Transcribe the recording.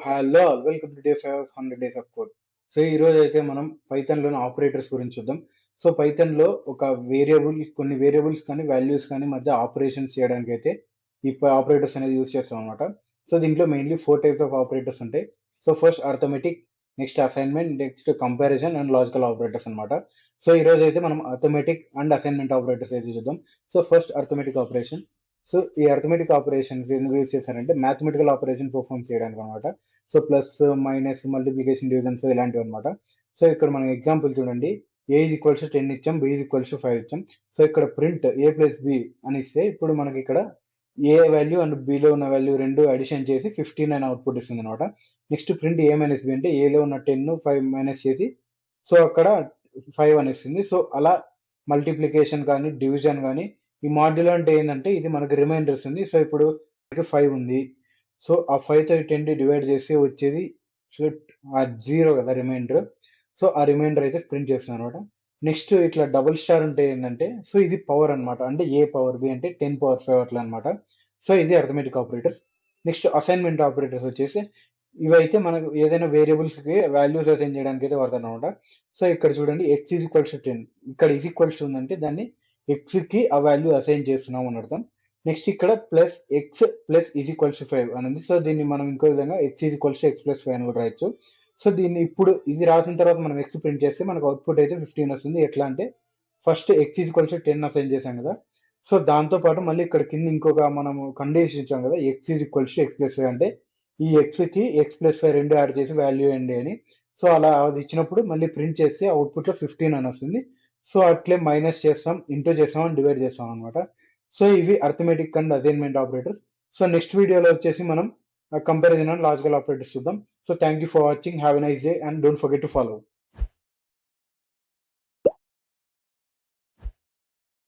Hello welcome to day 500 days of code. So ఈ రోజు అయితే మనం పైథాన్లోని ఆపరేటర్స్ గురించి చూద్దాం. సో పైథాన్లో ఒక కొన్ని వేరియబుల్స్ కానీ వాల్యూస్ కానీ మధ్య ఆపరేషన్స్ చేయడానికి అయితే ఈ ఆపరేటర్స్ అనేది యూజ్ చేస్తాం అనమాట. సో దీంట్లో మెయిన్లీ 4 టైప్స్ ఆఫ్ ఆపరేటర్స్ ఉంటాయి. So first arithmetic, next assignment, next comparison and logical operators అనమాట. సో ఈ రోజు అయితే మనం అర్థమెటిక్ అండ్ అసైన్మెంట్ ఆపరేటర్స్ అయితే చూద్దాం. So first arithmetic operation. So ఈ అర్థమెటిక్ ఆపరేషన్స్ ఎందుకు యూజ్ చేస్తారంటే మ్యాథమెటికల్ ఆపరేషన్ పర్ఫామ్ చేయడానికి అనమాట. So plus, minus, multiplication, divisions ఇలాంటివి అనమాట. సో ఇక్కడ మనం ఎగ్జాంపుల్ చూడండి. ఏ ఈజ్ ఈక్వల్స్ 10 ఇచ్చాం, బి ఈజ్ ఈక్వల్స్ 5 ఇచ్చాం. సో ఇక్కడ ప్రింట్ ఏ ప్లస్ బి అని ఇస్తే ఇప్పుడు మనకి ఇక్కడ ఏ వాల్యూ అండ్ బిలో ఉన్న వాల్యూ రెండు అడిషన్ చేసి 15 అని అవుట్పుట్ ఇస్తుంది అనమాట. నెక్స్ట్ ప్రింట్ ఏ మైనస్ బి అంటే ఏలో ఉన్న 10 5 మైనస్ చేసి సో అక్కడ 5 అని ఇస్తుంది. సో అలా మల్టిప్లికేషన్ కానీ డివిజన్ కానీ ఈ మాడ్యులో అంటే ఏంటంటే ఇది మనకి రిమైండర్ ఇస్తుంది. సో ఇప్పుడు 5 ఉంది. సో ఆ 5తో 10 డివైడ్ చేస్తే వచ్చేది సో ఆ 0 కదా రిమైండర్. సో ఆ రిమైండర్ అయితే ప్రింట్ చేస్తుంది అనమాట. నెక్స్ట్ ఇట్లా డబుల్ స్టార్ ఉంటే ఏంటంటే సో ఇది పవర్ అనమాట. అంటే ఏ పవర్ బి అంటే 10 పవర్ 5 అట్లా అనమాట. సో ఇది arithmetic operators. Next assignment operators వచ్చేసి ఇవైతే మనకు ఏదైనా వేరియబుల్స్కి వాల్యూస్ అసైన్ చేయడానికి అయితే వాడతాను అనమాట. సో ఇక్కడ చూడండి ఎక్స్ ఈజ్ ఈక్వల్స్ 10, ఇక్కడ ఈజ్ ఈక్వల్స్ ఉందంటే దాన్ని ఎక్స్కి ఆ వాల్యూ అసైన్ చేస్తున్నాం అని అర్థం. నెక్స్ట్ ఇక్కడ plus X plus is equals 5 అని ఉంది. సో దీన్ని మనం ఇంకో విధంగా X is equals X plus 5 అని కూడా రాయొచ్చు. సో దీన్ని ఇప్పుడు ఇది రాసిన తర్వాత మనం ఎక్స్ ప్రింట్ చేస్తే మనకు అవుట్పుట్ అయితే 15 వస్తుంది. ఎట్లా అంటే first X is equals 10 assign చేసాం కదా. సో దాంతో పాటు మళ్ళీ ఇక్కడ కింద ఇంకొక మనం కండిషన్ ఇచ్చాం కదా, X is equals X plus 5 అంటే ఈ ఎక్స్కి ఎక్స్ ప్లస్ 5 రెండు యాడ్ చేసి వాల్యూ ఏంటి అని. సో అలా అది ఇచ్చినప్పుడు మళ్ళీ ప్రింట్ చేస్తే అవుట్పుట్లో 15 అని వస్తుంది. సో అట్లే మైనస్ చేస్తాం, ఇంటూ చేస్తాం, డివైడ్ చేస్తాం అనమాట. సో ఇవి arithmetic and assignment operators. So next వీడియోలో వచ్చేసి మనం కంపారిజన్ అండ్ లాజికల్ ఆపరేటర్స్ చూద్దాం. So thank you for watching, have a nice day and don't forget to follow.